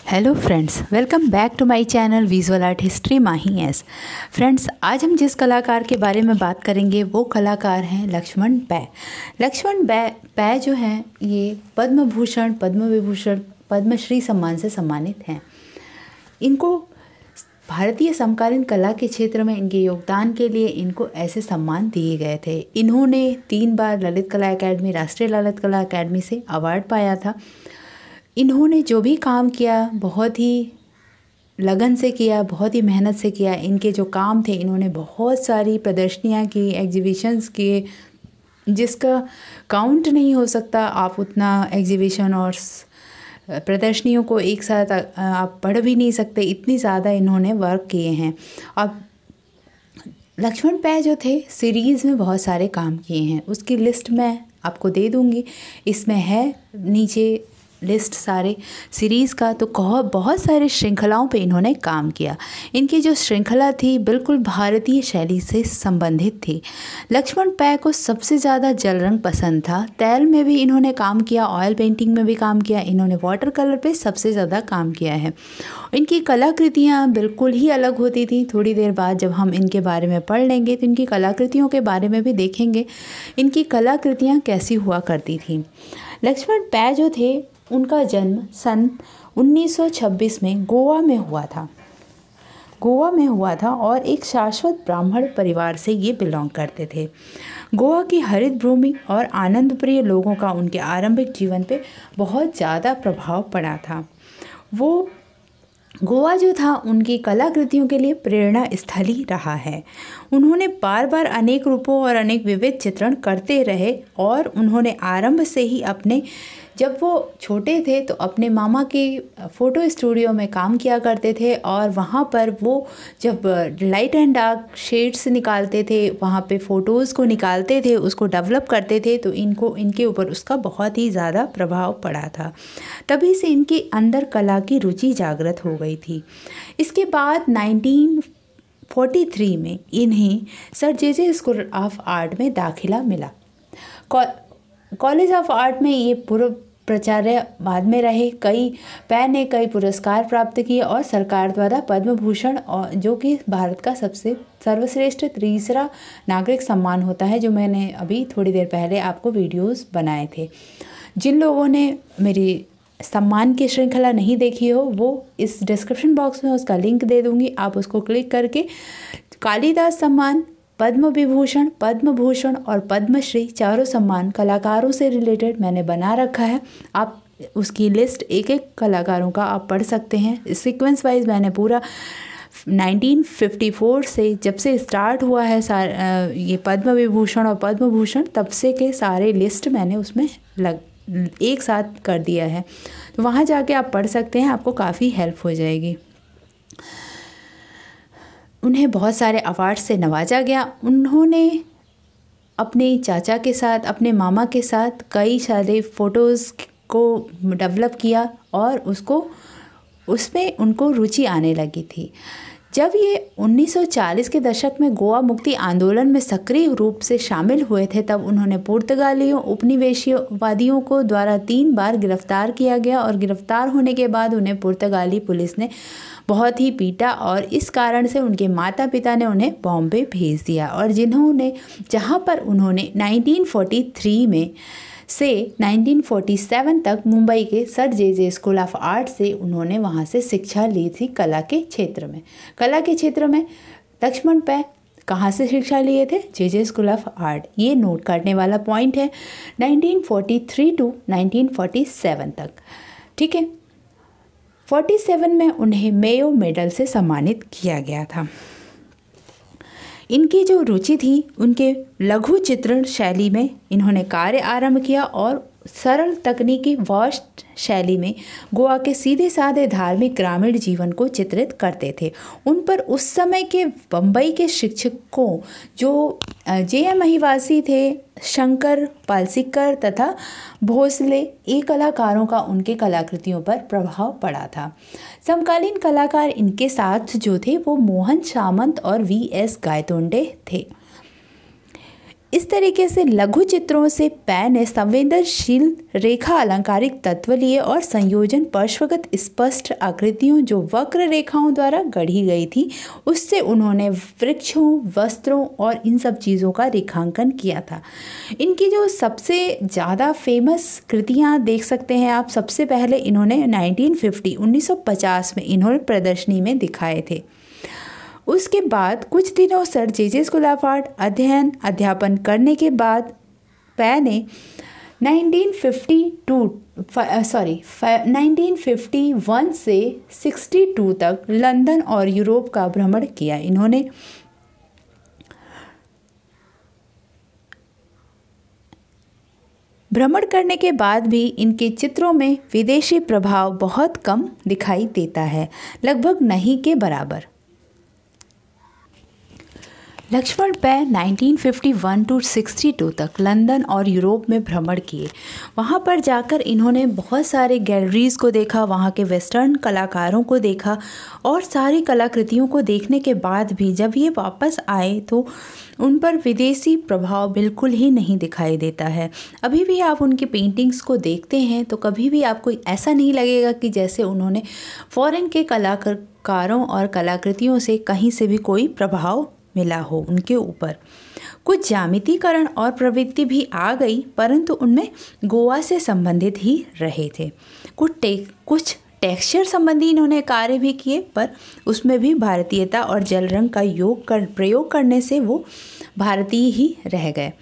Hello friends, welcome back to my channel visual art history Mahi S. Friends, आज हम जिस कलाकार के बारे में बात करेंगे वो कलाकार हैं लक्ष्मण पै। लक्ष्मण पै जो हैं ये पद्म भूषण, पद्म विभूषण, पद्मश्री सम्मान से सम्मानित हैं। इनको भारतीय समकालीन कला के क्षेत्र में इनके योगदान के लिए इनको ऐसे सम्मान दिए गए थे। इन्होंने 3 बार ललित कला अकादमी, राष्ट्रीय ललित कला अकादमी से अवार्ड पाया था। इन्होंने जो भी काम किया बहुत ही लगन से किया, बहुत ही मेहनत से किया। इनके जो काम थे, इन्होंने बहुत सारी प्रदर्शनियां की, एग्जीबिशंस किए, जिसका काउंट नहीं हो सकता। आप उतना एग्जीबिशन और प्रदर्शनियों को एक साथ आप पढ़ भी नहीं सकते, इतनी ज़्यादा इन्होंने वर्क किए हैं। अब लक्ष्मण पै जो थे सीरीज़ में बहुत सारे काम किए हैं, उसकी लिस्ट मैं आपको दे दूँगी। इसमें है नीचे लिस्ट सारे सीरीज़ का। तो बहुत सारे श्रृंखलाओं पे इन्होंने काम किया। इनकी जो श्रृंखला थी बिल्कुल भारतीय शैली से संबंधित थी। लक्ष्मण पै को सबसे ज़्यादा जल रंग पसंद था। तैल में भी इन्होंने काम किया, ऑयल पेंटिंग में भी काम किया। इन्होंने वाटर कलर पे सबसे ज़्यादा काम किया है। इनकी कलाकृतियाँ बिल्कुल ही अलग होती थी। थोड़ी देर बाद जब हम इनके बारे में पढ़ लेंगे तो इनकी कलाकृतियों के बारे में भी देखेंगे, इनकी कलाकृतियाँ कैसी हुआ करती थी। लक्ष्मण पै जो थे उनका जन्म सन 1926 में गोवा में हुआ था और एक शाश्वत ब्राह्मण परिवार से ये बिलोंग करते थे। गोवा की हरित भूमि और आनंद प्रिय लोगों का उनके आरंभिक जीवन पे बहुत ज़्यादा प्रभाव पड़ा था। वो गोवा जो था उनकी कलाकृतियों के लिए प्रेरणा स्थली रहा है। उन्होंने बार बार अनेक रूपों और अनेक विविध चित्रण करते रहे और उन्होंने आरंभ से ही जब वो छोटे थे तो अपने मामा के फ़ोटो स्टूडियो में काम किया करते थे और वहाँ पर वो जब लाइट एंड डार्क शेड्स निकालते थे, वहाँ पे फ़ोटोज़ को निकालते थे, उसको डेवलप करते थे, तो इनके ऊपर उसका बहुत ही ज़्यादा प्रभाव पड़ा था। तभी से इनके अंदर कला की रुचि जागृत हो गई थी। इसके बाद 1943 में इन्हें sir J school of art में दाखिला मिला। कॉलेज ऑफ आर्ट में ये पूर्व प्राचार्य बाद में रहे। पै ने कई पुरस्कार प्राप्त किए और सरकार द्वारा पद्म भूषण, और जो कि भारत का सबसे सर्वश्रेष्ठ तीसरा नागरिक सम्मान होता है, जो मैंने अभी थोड़ी देर पहले आपको वीडियोस बनाए थे। जिन लोगों ने मेरी सम्मान की श्रृंखला नहीं देखी हो वो इस डिस्क्रिप्शन बॉक्स में उसका लिंक दे दूँगी, आप उसको क्लिक करके कालिदास सम्मान, पद्म विभूषण, पद्म भूषण और पद्मश्री चारों सम्मान कलाकारों से रिलेटेड मैंने बना रखा है। आप उसकी लिस्ट एक एक कलाकारों का आप पढ़ सकते हैं। सीक्वेंस वाइज मैंने पूरा 1954 से जब से स्टार्ट हुआ है ये पद्म विभूषण और पद्म भूषण, तब से के सारे लिस्ट मैंने उसमें एक साथ कर दिया है। तो वहाँ जाके आप पढ़ सकते हैं, आपको काफ़ी हेल्प हो जाएगी। उन्हें बहुत सारे अवार्ड से नवाजा गया। उन्होंने अपने चाचा के साथ, अपने मामा के साथ कई सारे फ़ोटोज़ को डेवलप किया और उसमें उनको रुचि आने लगी थी। जब ये 1940 के दशक में गोवा मुक्ति आंदोलन में सक्रिय रूप से शामिल हुए थे, तब उन्होंने पुर्तगालियों उपनिवेशवादियों को द्वारा 3 बार गिरफ्तार किया गया और गिरफ्तार होने के बाद उन्हें पुर्तगाली पुलिस ने बहुत ही पीटा और इस कारण से उनके माता पिता ने उन्हें बॉम्बे भेज दिया, और जहाँ पर उन्होंने 1943 में से 1947 तक मुंबई के sir J school of art से उन्होंने वहाँ से शिक्षा ली थी कला के क्षेत्र में। लक्ष्मण पै कहाँ से शिक्षा लिए थे? जे स्कूल ऑफ आर्ट। ये नोट करने वाला पॉइंट है, 1943 टू 1947 तक। ठीक है, 47 में उन्हें मेयो मेडल से सम्मानित किया गया था। इनकी जो रुचि थी उनके लघु चित्रण शैली में इन्होंने कार्य आरंभ किया और सरल तकनीकी वास्ट शैली में गोवा के सीधे साधे धार्मिक ग्रामीण जीवन को चित्रित करते थे। उन पर उस समय के बम्बई के शिक्षकों जो जे.एम. महिवासी थे, शंकर पालसिकर तथा भोसले, ये कलाकारों का उनके कलाकृतियों पर प्रभाव पड़ा था। समकालीन कलाकार इनके साथ जो थे वो मोहन सामंत और V.S. गायतोंडे थे। इस तरीके से लघु चित्रों से पै ने संवेदनशील रेखा अलंकारिक तत्व लिए और संयोजन पार्श्वगत स्पष्ट आकृतियों जो वक्र रेखाओं द्वारा गढ़ी गई थी, उससे उन्होंने वृक्षों, वस्त्रों और इन सब चीज़ों का रेखांकन किया था। इनकी जो सबसे ज़्यादा फेमस कृतियाँ देख सकते हैं आप, सबसे पहले इन्होंने 1950 में इन्होंने प्रदर्शनी में दिखाए थे। उसके बाद कुछ दिनों सर जे स्कूल अध्यापन करने के बाद पै ने 1951 से 62 तक लंदन और यूरोप का भ्रमण किया। इन्होंने भ्रमण करने के बाद भी इनके चित्रों में विदेशी प्रभाव बहुत कम दिखाई देता है, लगभग नहीं के बराबर। लक्ष्मण पै 1951 to 62 तक लंदन और यूरोप में भ्रमण किए। वहाँ पर जाकर इन्होंने बहुत सारे गैलरीज़ को देखा, वहाँ के वेस्टर्न कलाकारों को देखा और सारी कलाकृतियों को देखने के बाद भी जब ये वापस आए तो उन पर विदेशी प्रभाव बिल्कुल ही नहीं दिखाई देता है। अभी भी आप उनकी पेंटिंग्स को देखते हैं तो कभी भी आपको ऐसा नहीं लगेगा कि जैसे उन्होंने फॉरेन के कलाकारों और कलाकृतियों से कहीं से भी कोई प्रभाव मिला हो उनके ऊपर। कुछ ज्यामितीकरण और प्रवृत्ति भी आ गई, परंतु उनमें गोवा से संबंधित ही रहे थे। कुछ टेक्सचर संबंधी इन्होंने कार्य भी किए, पर उसमें भी भारतीयता और जल रंग का प्रयोग करने से वो भारतीय ही रह गए।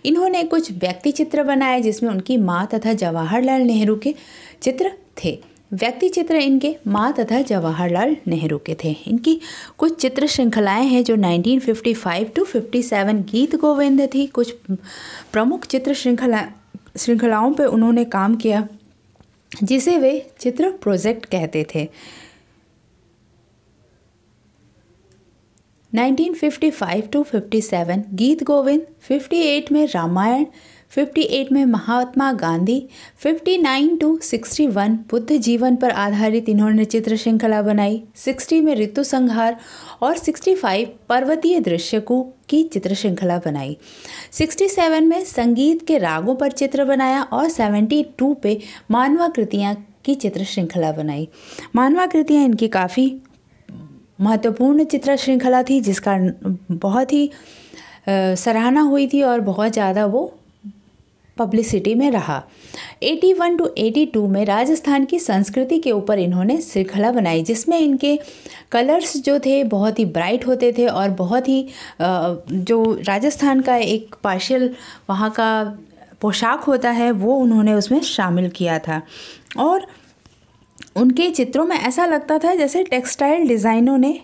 इन्होंने कुछ व्यक्ति चित्र बनाए जिसमें उनकी माँ तथा जवाहरलाल नेहरू के चित्र थे। व्यक्ति चित्र इनके माँ तथा जवाहरलाल नेहरू के थे। इनकी कुछ चित्र श्रृंखलाएं हैं जो 1955 to 57 गीत गोविंद थी। कुछ प्रमुख चित्र श्रृंखलाओं पे उन्होंने काम किया जिसे वे चित्र प्रोजेक्ट कहते थे। 1955 to 57 गीत गोविंद, 58 में रामायण, 58 में महात्मा गांधी, 59 to 61 बुद्ध जीवन पर आधारित इन्होंने चित्र श्रृंखला बनाई, 60 में ऋतु संहार और 65 पर्वतीय दृश्य की चित्र श्रृंखला बनाई, 67 में संगीत के रागों पर चित्र बनाया और 72 पे मानवाकृतियाँ की चित्र श्रृंखला बनाई। मानवाकृतियाँ इनकी काफ़ी महत्वपूर्ण चित्र श्रृंखला थी जिसका बहुत ही सराहना हुई थी और बहुत ज़्यादा वो पब्लिसिटी में रहा। 81 to 82 में राजस्थान की संस्कृति के ऊपर इन्होंने श्रृंखला बनाई जिसमें इनके कलर्स जो थे बहुत ही ब्राइट होते थे और बहुत ही जो राजस्थान का एक पार्शियल वहाँ का पोशाक होता है वो उन्होंने उसमें शामिल किया था। और उनके चित्रों में ऐसा लगता था जैसे टेक्सटाइल डिज़ाइनों ने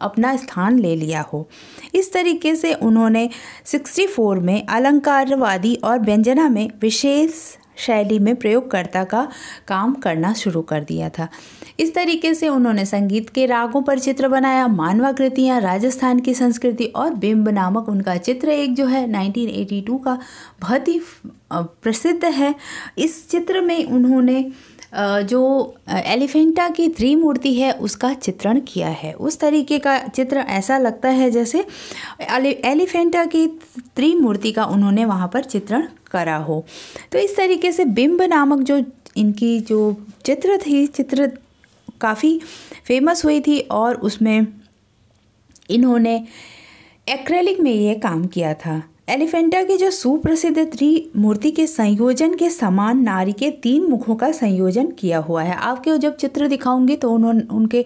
अपना स्थान ले लिया हो। इस तरीके से उन्होंने 64 में अलंकारवादी और व्यंजना में विशेष शैली में प्रयोगकर्ता का काम करना शुरू कर दिया था। इस तरीके से उन्होंने संगीत के रागों पर चित्र बनाया, मानवाकृतियाँ, राजस्थान की संस्कृति और बिंब नामक उनका चित्र एक जो है 1982 का बहुत ही प्रसिद्ध है। इस चित्र में उन्होंने जो एलिफेंटा की त्रिमूर्ति है उसका चित्रण किया है। उस तरीके का चित्र ऐसा लगता है जैसे एलिफेंटा की त्रिमूर्ति का उन्होंने वहाँ पर चित्रण करा हो। तो इस तरीके से बिंब नामक जो इनकी जो चित्र काफ़ी फेमस हुई थी और उसमें इन्होंने एक्रेलिक में ये काम किया था। एलिफेंटा की जो सुप्रसिद्ध त्रिमूर्ति के संयोजन के समान नारी के 3 मुखों का संयोजन किया हुआ है। आपके जब चित्र दिखाऊंगी तो उनके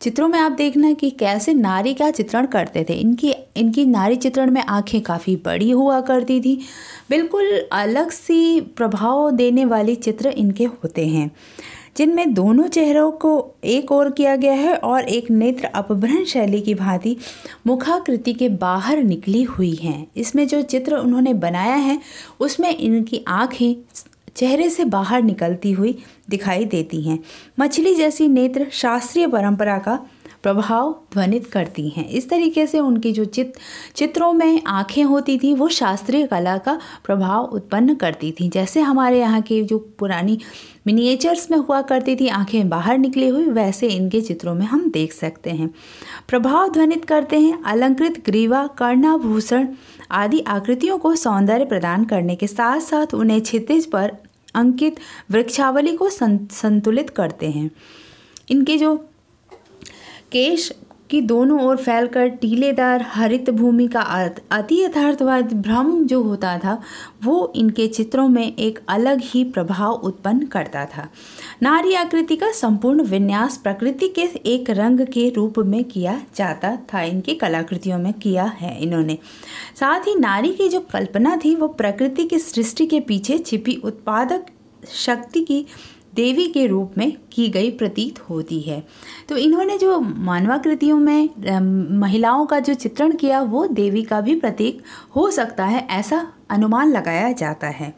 चित्रों में आप देखना कि कैसे नारी का चित्रण करते थे। इनकी नारी चित्रण में आंखें काफ़ी बड़ी हुआ करती थी। बिल्कुल अलग सी प्रभाव देने वाली चित्र इनके होते हैं जिनमें दोनों चेहरों को एक ओर किया गया है और एक नेत्र अपभ्रंश शैली की भांति मुखाकृति के बाहर निकली हुई हैं। इसमें जो चित्र उन्होंने बनाया है उसमें इनकी आँखें चेहरे से बाहर निकलती हुई दिखाई देती हैं। मछली जैसी नेत्र शास्त्रीय परंपरा का प्रभाव ध्वनित करती हैं। इस तरीके से उनकी जो चित्रों में आँखें होती थी वो शास्त्रीय कला का प्रभाव उत्पन्न करती थी। जैसे हमारे यहाँ की जो पुरानी मिनिएचर्स में हुआ करती थी आँखें बाहर निकली हुई, वैसे इनके चित्रों में हम देख सकते हैं। प्रभाव ध्वनित करते हैं। अलंकृत ग्रीवा, कर्णाभूषण आदि आकृतियों को सौंदर्य प्रदान करने के साथ साथ उन्हें क्षितिज पर अंकित वृक्षावली को संतुलित करते हैं। इनके जो केश की दोनों ओर फैलकर टीलेदार हरित भूमि का अति यथार्थवाद भ्रम जो होता था वो इनके चित्रों में एक अलग ही प्रभाव उत्पन्न करता था। नारी आकृति का संपूर्ण विन्यास प्रकृति के एक रंग के रूप में किया जाता था, इनकी कलाकृतियों में किया है इन्होंने। साथ ही नारी की जो कल्पना थी वो प्रकृति की सृष्टि के पीछे छिपी उत्पादक शक्ति की देवी के रूप में की गई प्रतीत होती है। तो इन्होंने जो मानवाकृतियों में महिलाओं का जो चित्रण किया वो देवी का भी प्रतीक हो सकता है, ऐसा अनुमान लगाया जाता है।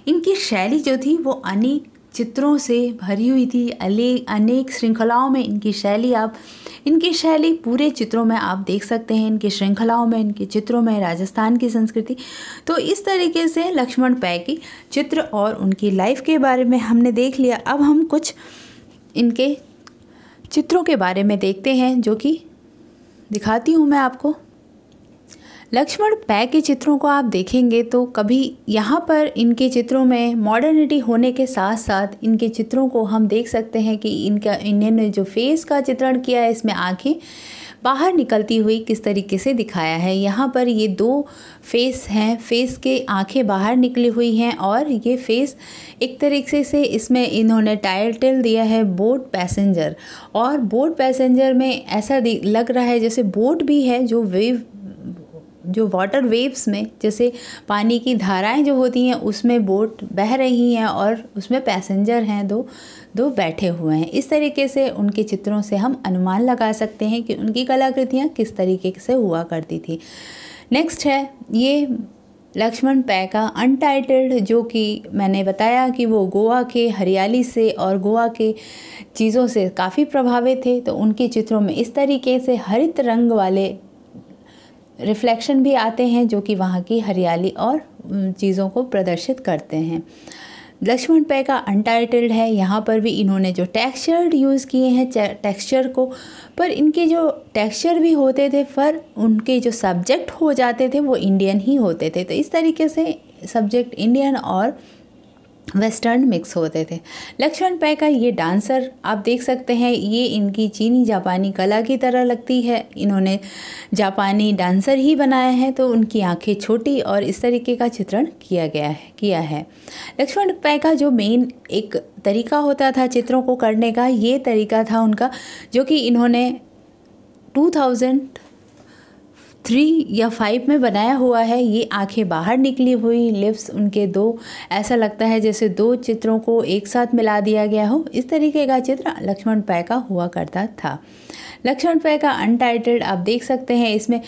इनकी शैली जो थी वो अनेक चित्रों से भरी हुई थी, अनेक श्रृंखलाओं में इनकी शैली पूरे चित्रों में आप देख सकते हैं, इनकी श्रृंखलाओं में, इनके चित्रों में राजस्थान की संस्कृति। तो इस तरीके से लक्ष्मण पै की चित्र और उनकी लाइफ के बारे में हमने देख लिया। अब हम कुछ इनके चित्रों के बारे में देखते हैं जो कि दिखाती हूँ मैं आपको। लक्ष्मण पै के चित्रों को आप देखेंगे तो कभी यहाँ पर इनके चित्रों में मॉडर्निटी होने के साथ साथ इनके चित्रों को हम देख सकते हैं कि इन्होंने जो फेस का चित्रण किया है इसमें आँखें बाहर निकलती हुई किस तरीके से दिखाया है। यहाँ पर ये दो फेस हैं, फेस के आंखें बाहर निकली हुई हैं और ये फेस एक तरीके से इसमें इन्होंने टाइटल दिया है बोट पैसेंजर। और बोट पैसेंजर में ऐसा लग रहा है जैसे बोट भी है जो वाटर वेव्स में, जैसे पानी की धाराएं जो होती हैं उसमें बोट बह रही हैं और उसमें पैसेंजर हैं, दो बैठे हुए हैं। इस तरीके से उनके चित्रों से हम अनुमान लगा सकते हैं कि उनकी कलाकृतियाँ किस तरीके से हुआ करती थी। नेक्स्ट है ये लक्ष्मण पै का अनटाइटल्ड, जो कि मैंने बताया कि वो गोवा के हरियाली से और गोवा के चीज़ों से काफ़ी प्रभावित थे। तो उनके चित्रों में इस तरीके से हरित रंग वाले रिफ्लेक्शन भी आते हैं जो कि वहाँ की हरियाली और चीज़ों को प्रदर्शित करते हैं। लक्ष्मण पै का अनटाइटल्ड है। यहाँ पर भी इन्होंने जो टेक्सचर यूज़ किए हैं टेक्सचर को, पर इनके जो टेक्सचर भी होते थे पर उनके जो सब्जेक्ट हो जाते थे वो इंडियन ही होते थे। तो इस तरीके से सब्जेक्ट इंडियन और वेस्टर्न मिक्स होते थे। लक्ष्मण पै का ये डांसर आप देख सकते हैं, ये इनकी चीनी जापानी कला की तरह लगती है। इन्होंने जापानी डांसर ही बनाया है, तो उनकी आंखें छोटी और इस तरीके का चित्रण किया है। लक्ष्मण पै का जो मेन एक तरीका होता था चित्रों को करने का, ये तरीका था उनका जो कि इन्होंने 2003 या 5 में बनाया हुआ है। ये आंखें बाहर निकली हुई, लिप्स उनके दो, ऐसा लगता है जैसे दो चित्रों को एक साथ मिला दिया गया हो। इस तरीके का चित्र लक्ष्मण पै का हुआ करता था। लक्ष्मण पै का अनटाइटल्ड आप देख सकते हैं, इसमें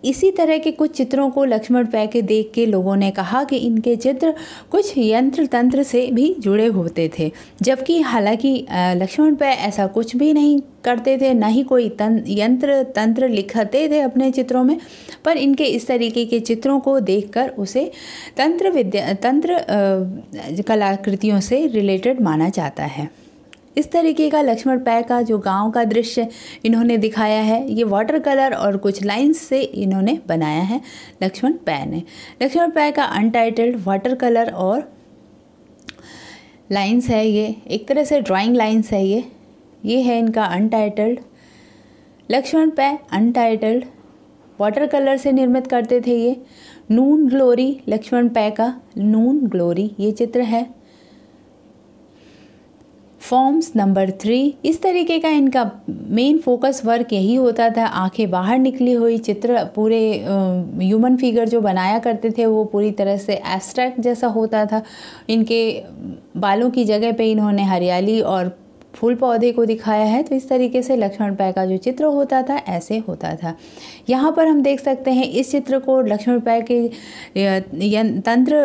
इसी तरह के कुछ चित्रों को लक्ष्मण पै के देख के लोगों ने कहा कि इनके चित्र कुछ यंत्र तंत्र से भी जुड़े होते थे, जबकि हालांकि लक्ष्मण पै ऐसा कुछ भी नहीं करते थे, ना ही कोई यंत्र तंत्र लिखते थे अपने चित्रों में। पर इनके इस तरीके के चित्रों को देखकर उसे तंत्र कलाकृतियों से रिलेटेड माना जाता है। इस तरीके का लक्ष्मण पै का जो गांव का दृश्य इन्होंने दिखाया है, ये वाटर कलर और कुछ लाइंस से इन्होंने बनाया है लक्ष्मण पै ने। लक्ष्मण पै का अनटाइटल्ड वाटर कलर और लाइंस है, ये एक तरह से ड्राइंग लाइंस है। ये है इनका untitled. Laxman Pai untitled water colour से निर्मित करते थे। ये नून ग्लोरी, लक्ष्मण पै का नून ग्लोरी ये चित्र है। फॉर्म्स नंबर 3, इस तरीके का इनका मेन फोकस वर्क यही होता था। आंखें बाहर निकली हुई चित्र, पूरे ह्यूमन फिगर जो बनाया करते थे वो पूरी तरह से एब्स्ट्रैक्ट जैसा होता था। इनके बालों की जगह पे इन्होंने हरियाली और फूल पौधे को दिखाया है। तो इस तरीके से लक्ष्मण पै का जो चित्र होता था ऐसे होता था। यहाँ पर हम देख सकते हैं इस चित्र को लक्ष्मण पै के तंत्र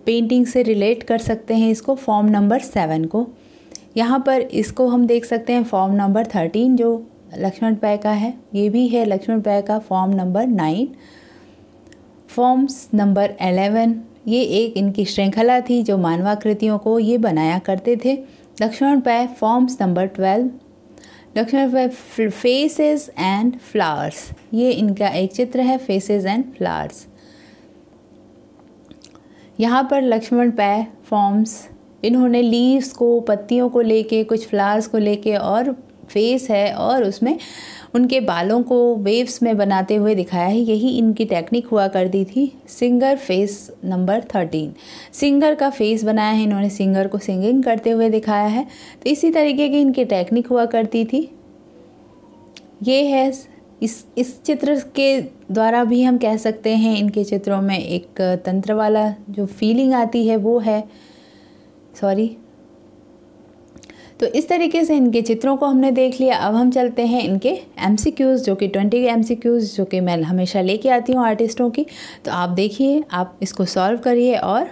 पेंटिंग से रिलेट कर सकते हैं इसको, फॉर्म नंबर 7 को। यहाँ पर इसको हम देख सकते हैं फॉर्म नंबर 13 जो लक्ष्मण पै का है, ये भी है लक्ष्मण पै का फॉर्म नंबर 9। फॉर्म्स नंबर 11 ये एक इनकी श्रृंखला थी जो मानवाकृतियों को ये बनाया करते थे। Laxman Pai forms number 12। Laxman Pai faces and flowers, ये इनका एक चित्र है फेसेस एंड फ्लावर्स। यहाँ पर लक्ष्मण पै फॉर्म्स, इन्होंने लीव्स को, पत्तियों को लेके, कुछ फ्लावर्स को लेके और फेस है और उसमें उनके बालों को वेव्स में बनाते हुए दिखाया है। यही इनकी टेक्निक हुआ करती थी। सिंगर फेस नंबर 13, सिंगर का फेस बनाया है इन्होंने, सिंगर को सिंगिंग करते हुए दिखाया है। तो इसी तरीके की इनकी टेक्निक हुआ करती थी। ये है इस चित्र के द्वारा भी हम कह सकते हैं इनके चित्रों में एक तंत्र वाला जो फीलिंग आती है वो है, तो इस तरीके से इनके चित्रों को हमने देख लिया। अब हम चलते हैं इनके MCQs जो कि 20 के MCQs जो कि मैं हमेशा लेके आती हूँ आर्टिस्टों की। तो आप देखिए, आप इसको सॉल्व करिए। और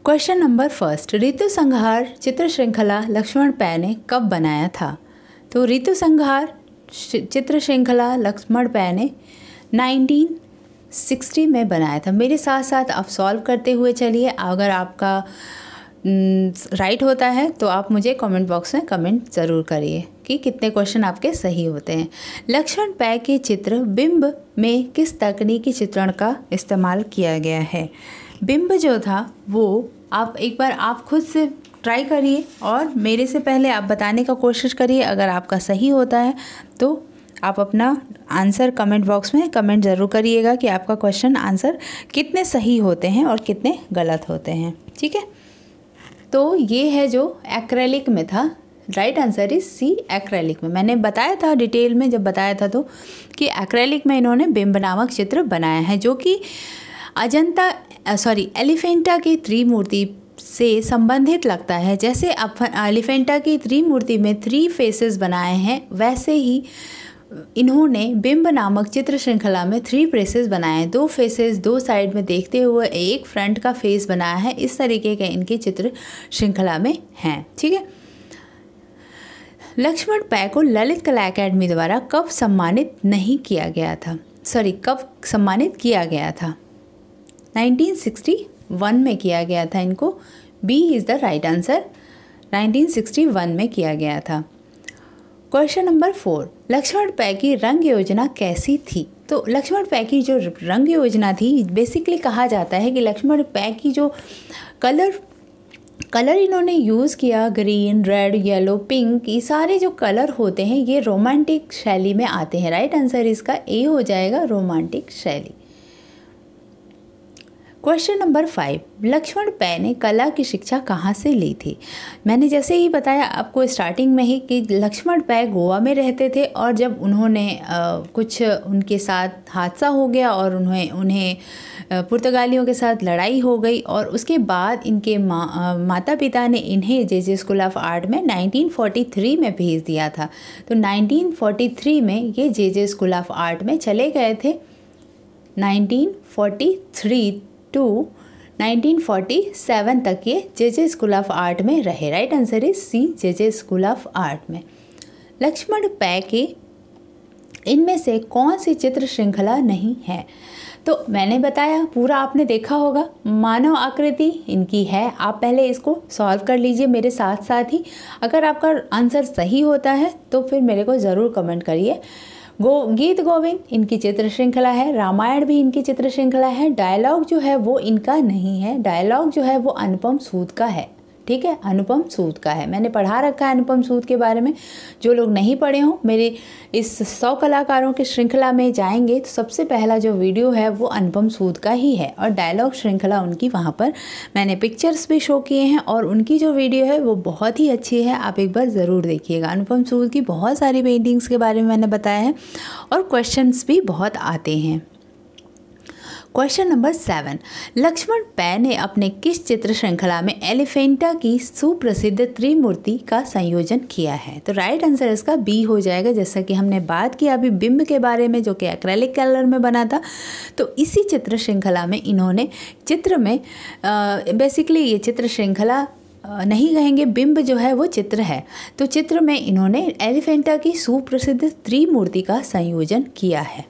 क्वेश्चन नंबर 1, ऋतु संहार चित्र श्रृंखला लक्ष्मण पै ने कब बनाया था? तो ऋतु संहार चित्र श्रृंखला लक्ष्मण पै ने 1960 में बनाया था। मेरे साथ साथ आप सॉल्व करते हुए चलिए। अगर आपका राइट होता है तो आप मुझे कमेंट बॉक्स में कमेंट ज़रूर करिए कि कितने क्वेश्चन आपके सही होते हैं। लक्ष्मण पै के चित्र बिंब में किस तकनीकी चित्रण का इस्तेमाल किया गया है? बिंब जो था वो आप एक बार आप खुद से ट्राई करिए और मेरे से पहले आप बताने का कोशिश करिए। अगर आपका सही होता है तो आप अपना आंसर कमेंट बॉक्स में कमेंट ज़रूर करिएगा कि आपका क्वेश्चन आंसर कितने सही होते हैं और कितने गलत होते हैं। ठीक है, तो ये है जो एक्रेलिक में था। Right answer is C, acrylic में। मैंने बताया था डिटेल में जब बताया था तो कि एक्रेलिक में इन्होंने बिंब नामक चित्र बनाया है जो कि एलिफेंटा की त्रिमूर्ति से संबंधित लगता है। जैसे एलिफेंटा की त्रिमूर्ति में 3 फेसेस बनाए हैं, वैसे ही इन्होंने बिंब नामक चित्र श्रृंखला में 3 फेसेस बनाए, 2 फेसेस 2 साइड में देखते हुए एक फ्रंट का फेस बनाया है। इस तरीके के इनकी चित्र श्रृंखला में हैं। ठीक है, लक्ष्मण पै को ललित कला अकादमी द्वारा कब सम्मानित नहीं किया गया था? कब सम्मानित किया गया था? 1961 में किया गया था इनको। B is the right answer, 1961 में किया गया था। क्वेश्चन नंबर 4, लक्ष्मण पै की रंग योजना कैसी थी? तो लक्ष्मण पै की जो रंग योजना थी, बेसिकली कहा जाता है कि लक्ष्मण पै की जो कलर इन्होंने यूज़ किया, ग्रीन, रेड, येलो, पिंक, ये सारे जो कलर होते हैं ये रोमांटिक शैली में आते हैं। राइट आंसर इसका ए हो जाएगा, रोमांटिक शैली। क्वेश्चन नंबर 5, लक्ष्मण पै ने कला की शिक्षा कहाँ से ली थी? मैंने जैसे ही बताया आपको स्टार्टिंग में ही कि लक्ष्मण पै गोवा में रहते थे और जब उन्होंने कुछ उनके साथ हादसा हो गया और उन्हें पुर्तगालियों के साथ लड़ाई हो गई और उसके बाद इनके माता पिता ने इन्हें जे स्कूल ऑफ आर्ट में 1943 में भेज दिया था। तो 1943 में ये जे स्कूल ऑफ आर्ट में चले गए थे। 1943 टू 1947 तक ये जे स्कूल ऑफ आर्ट में रहे। Right answer is C, J school of art में। लक्ष्मण पै के इनमें से कौन सी चित्र श्रृंखला नहीं है? तो मैंने बताया, पूरा आपने देखा होगा, मानव आकृति इनकी है। आप पहले इसको सॉल्व कर लीजिए मेरे साथ साथ ही। अगर आपका आंसर सही होता है तो फिर मेरे को ज़रूर कमेंट करिए। गीत गोविंद इनकी चित्र श्रृंखला है, रामायण भी इनकी चित्र श्रृंखला है। डायलॉग जो है वो इनका नहीं है, डायलॉग जो है वो अनुपम सूद का है। ठीक है, अनुपम सूद का है। मैंने पढ़ा रखा है अनुपम सूद के बारे में। जो लोग नहीं पढ़े हों, मेरे इस 100 कलाकारों की श्रृंखला में जाएंगे तो सबसे पहला जो वीडियो है वो अनुपम सूद का ही है और डायलॉग श्रृंखला उनकी वहाँ पर मैंने पिक्चर्स भी शो किए हैं और उनकी जो वीडियो है वो बहुत ही अच्छी है। आप एक बार ज़रूर देखिएगा। अनुपम सूद की बहुत सारी पेंटिंग्स के बारे में मैंने बताया है और क्वेश्चंस भी बहुत आते हैं। क्वेश्चन नंबर 7, लक्ष्मण पै ने अपने किस चित्र श्रृंखला में एलिफेंटा की सुप्रसिद्ध त्रिमूर्ति का संयोजन किया है? तो राइट आंसर इसका बी हो जाएगा। जैसा कि हमने बात की अभी बिंब के बारे में, जो कि एक्रेलिक कलर में बना था, तो इसी चित्र श्रृंखला में इन्होंने चित्र में बेसिकली ये चित्र श्रृंखला नहीं कहेंगे, बिंब जो है वो चित्र है, तो चित्र में इन्होंने एलिफेंटा की सुप्रसिद्ध त्रिमूर्ति का संयोजन किया है।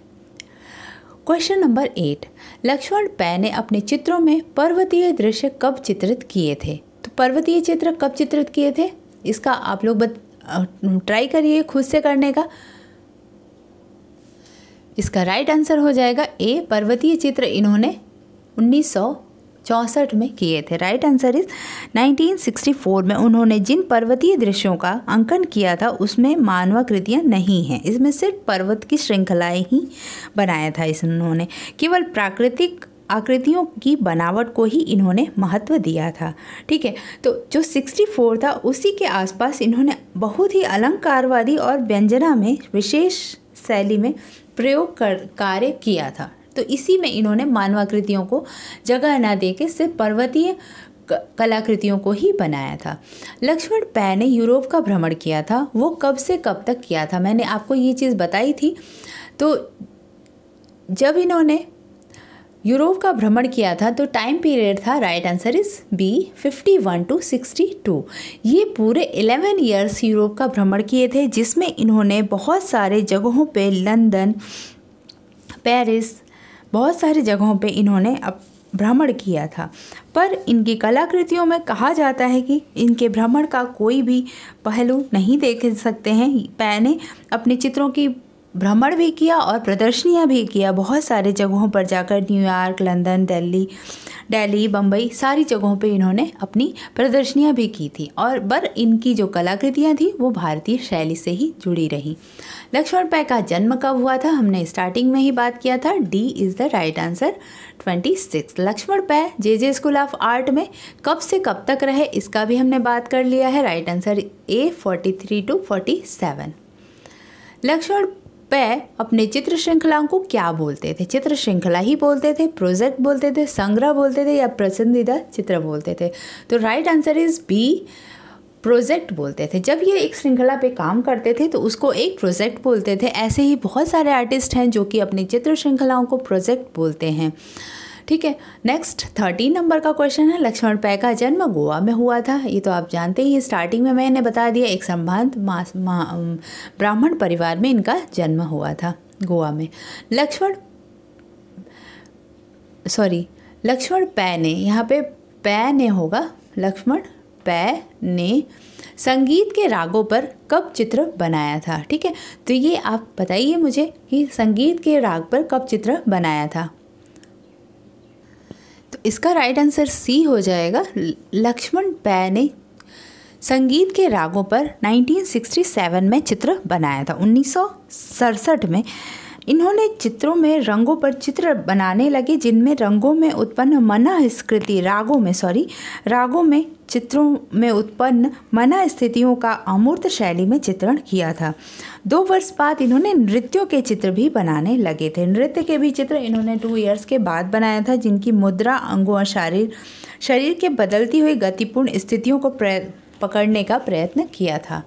क्वेश्चन नंबर 8, लक्ष्मण पै ने अपने चित्रों में पर्वतीय दृश्य कब चित्रित किए थे? तो पर्वतीय चित्र कब चित्रित किए थे, इसका आप लोग ट्राई करिए खुद से करने का। इसका राइट आंसर हो जाएगा ए, पर्वतीय चित्र इन्होंने 1964 में किए थे। राइट आंसर इज 1964 में उन्होंने जिन पर्वतीय दृश्यों का अंकन किया था उसमें मानवाकृतियाँ नहीं हैं, इसमें सिर्फ पर्वत की श्रृंखलाएं ही बनाया था। इन्होंने केवल प्राकृतिक आकृतियों की बनावट को ही इन्होंने महत्व दिया था। ठीक है, तो जो 64 था उसी के आसपास इन्होंने बहुत ही अलंकारवादी और व्यंजना में विशेष शैली में प्रयोग कार्य किया था। तो इसी में इन्होंने मानवाकृतियों को जगह न देके सिर्फ पर्वतीय कलाकृतियों को ही बनाया था। लक्ष्मण पै ने यूरोप का भ्रमण किया था, वो कब से कब तक किया था? मैंने आपको ये चीज़ बताई थी। तो जब इन्होंने यूरोप का भ्रमण किया था तो टाइम पीरियड था, right answer is B, 51 to 62। ये पूरे 11 ईयर्स यूरोप का भ्रमण किए थे, जिसमें इन्होंने बहुत सारे जगहों पे, लंदन, पेरिस, बहुत सारी जगहों पे इन्होंने भ्रमण किया था। पर इनकी कलाकृतियों में कहा जाता है कि इनके भ्रमण का कोई भी पहलू नहीं देख सकते हैं। पै ने अपने चित्रों की भ्रमण भी किया और प्रदर्शनियां भी किया, बहुत सारे जगहों पर जाकर, न्यूयॉर्क, लंदन, दिल्ली, बम्बई, सारी जगहों पे इन्होंने अपनी प्रदर्शनियां भी की थी। और इनकी जो कलाकृतियां थी वो भारतीय शैली से ही जुड़ी रही। लक्ष्मण पै का जन्म कब हुआ था? हमने स्टार्टिंग में ही बात किया था, D is the right answer, 26। Laxman Pai J school of art में कब से कब तक रहे, इसका भी हमने बात कर लिया है। Right answer A, 43 to 47। Laxman Pai अपने चित्र श्रृंखलाओं को क्या बोलते थे? चित्र श्रृंखला ही बोलते थे, प्रोजेक्ट बोलते थे, संग्रह बोलते थे, या पसंदीदा चित्र बोलते थे? तो right answer is B, project बोलते थे। जब ये एक श्रृंखला पे काम करते थे तो उसको एक प्रोजेक्ट बोलते थे। ऐसे ही बहुत सारे आर्टिस्ट हैं जो कि अपनी चित्र श्रृंखलाओं को प्रोजेक्ट बोलते हैं। ठीक है, नेक्स्ट 13 नंबर का क्वेश्चन है, लक्ष्मण पै का जन्म गोवा में हुआ था। ये तो आप जानते ही, स्टार्टिंग में मैंने बता दिया, एक संभ्रांत ब्राह्मण परिवार में इनका जन्म हुआ था गोवा में। लक्ष्मण पै ने, यहाँ पे पै ने होगा, लक्ष्मण पै ने संगीत के रागों पर कब चित्र बनाया था? ठीक है, तो ये आप बताइए मुझे कि संगीत के राग पर कब चित्र बनाया था। तो इसका राइट आंसर सी हो जाएगा। लक्ष्मण पै ने संगीत के रागों पर 1967 में चित्र बनाया था। 1967 में इन्होंने चित्रों में रंगों पर चित्र बनाने लगे, जिनमें रंगों में उत्पन्न मनःस्थिति रागों में चित्रों में उत्पन्न मनःस्थितियों का अमूर्त शैली में चित्रण किया था। 2 वर्ष बाद इन्होंने नृत्यों के चित्र भी बनाने लगे थे। नृत्य के भी चित्र इन्होंने 2 ईयर्स के बाद बनाया था, जिनकी मुद्रा, अंगों और शरीर के बदलती हुई गतिपूर्ण स्थितियों को पकड़ने का प्रयत्न किया था।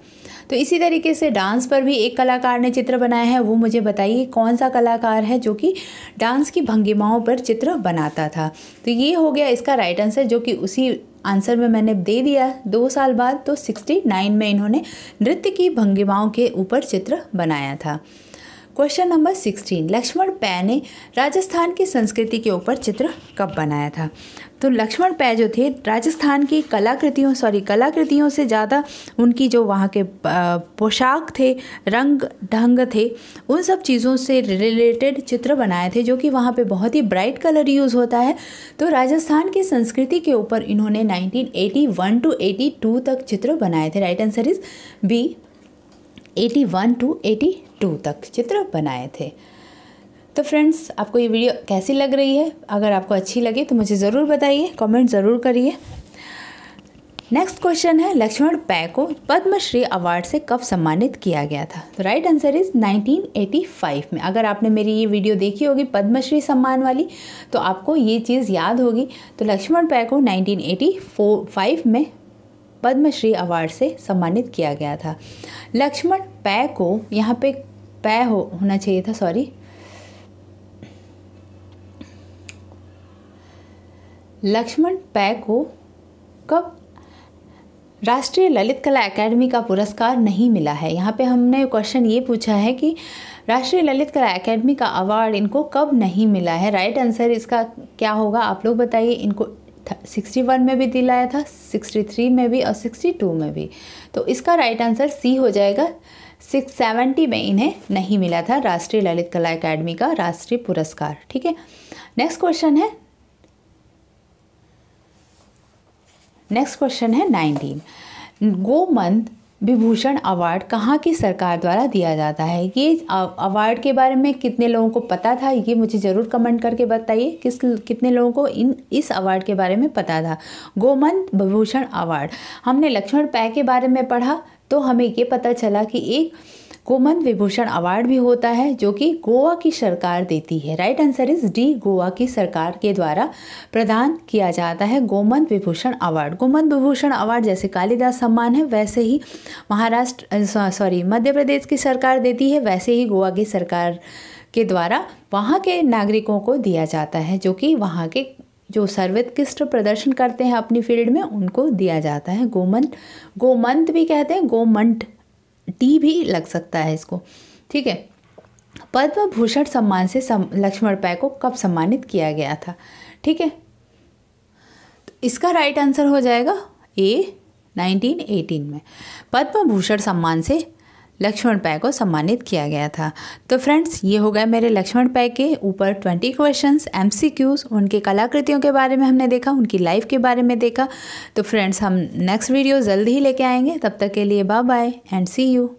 तो इसी तरीके से डांस पर भी एक कलाकार ने चित्र बनाया है, वो मुझे बताइए कौन सा कलाकार है जो कि डांस की भंगिमाओं पर चित्र बनाता था। तो ये हो गया इसका राइट आंसर, जो कि उसी आंसर में मैंने दे दिया 2 साल बाद। तो 69 में इन्होंने नृत्य की भंगिमाओं के ऊपर चित्र बनाया था। क्वेश्चन नंबर 16, लक्ष्मण पै ने राजस्थान की संस्कृति के ऊपर चित्र कब बनाया था? तो लक्ष्मण पै जो थे राजस्थान की कलाकृतियों से ज़्यादा उनकी जो वहाँ के पोशाक थे, रंग ढंग थे, उन सब चीज़ों से रिलेटेड चित्र बनाए थे, जो कि वहाँ पे बहुत ही ब्राइट कलर यूज़ होता है। तो राजस्थान की संस्कृति के ऊपर इन्होंने 1981 to 82 तक चित्र बनाए थे। Right answer is B, 81 to 82 तक चित्र बनाए थे। तो फ्रेंड्स, आपको ये वीडियो कैसी लग रही है? अगर आपको अच्छी लगे तो मुझे ज़रूर बताइए, कमेंट ज़रूर करिए। नेक्स्ट क्वेश्चन है लक्ष्मण पै को पद्मश्री अवार्ड से कब सम्मानित किया गया था? तो राइट आंसर इज 1985 में। अगर आपने मेरी ये वीडियो देखी होगी पद्मश्री सम्मान वाली तो आपको ये चीज़ याद होगी। तो लक्ष्मण पै को 1985 में पद्मश्री अवार्ड से सम्मानित किया गया था। लक्ष्मण पै को यहाँ पे पै होना चाहिए था, सॉरी, लक्ष्मण पै को कब राष्ट्रीय ललित कला एकेडमी का पुरस्कार नहीं मिला है? यहाँ पे हमने क्वेश्चन ये पूछा है कि राष्ट्रीय ललित कला एकेडमी का अवार्ड इनको कब नहीं मिला है। राइट आंसर इसका क्या होगा आप लोग बताइए। इनको 61 में भी दिलाया था, 63 में भी और 62 में भी। तो इसका राइट आंसर सी हो जाएगा। 670 में इन्हें नहीं मिला था राष्ट्रीय ललित कला एकेडमी का राष्ट्रीय पुरस्कार। ठीक है, नेक्स्ट क्वेश्चन है 19। गोमंत विभूषण अवार्ड कहाँ की सरकार द्वारा दिया जाता है? ये अवार्ड के बारे में कितने लोगों को पता था, ये मुझे ज़रूर कमेंट करके बताइए। कितने लोगों को इस अवार्ड के बारे में पता था? गोमंत विभूषण अवार्ड हमने लक्ष्मण पै के बारे में पढ़ा तो हमें ये पता चला कि एक गोमंत विभूषण अवार्ड भी होता है जो कि गोवा की सरकार देती है। Right answer is D, Goa की सरकार के द्वारा प्रदान किया जाता है गोमंत विभूषण अवार्ड। गोमंत विभूषण अवार्ड जैसे कालिदास सम्मान है वैसे ही मध्य प्रदेश की सरकार देती है, वैसे ही गोवा की सरकार के द्वारा वहाँ के नागरिकों को दिया जाता है जो कि वहाँ के जो सर्वोत्कृष्ट प्रदर्शन करते हैं अपनी फील्ड में उनको दिया जाता है। गोमंत भी कहते हैं, गोमंट टी भी लग सकता है इसको। ठीक है, पद्म भूषण सम्मान से लक्ष्मण पै को कब सम्मानित किया गया था? ठीक है, तो इसका राइट आंसर हो जाएगा ए, 1918 में पद्म भूषण सम्मान से लक्ष्मण पै को सम्मानित किया गया था। तो फ्रेंड्स ये हो गए मेरे लक्ष्मण पै के ऊपर 20 क्वेश्चंस, MCQs, उनके कलाकृतियों के बारे में हमने देखा, उनकी लाइफ के बारे में देखा। तो फ्रेंड्स हम नेक्स्ट वीडियो जल्दी ही लेके आएंगे, तब तक के लिए bye bye and see you.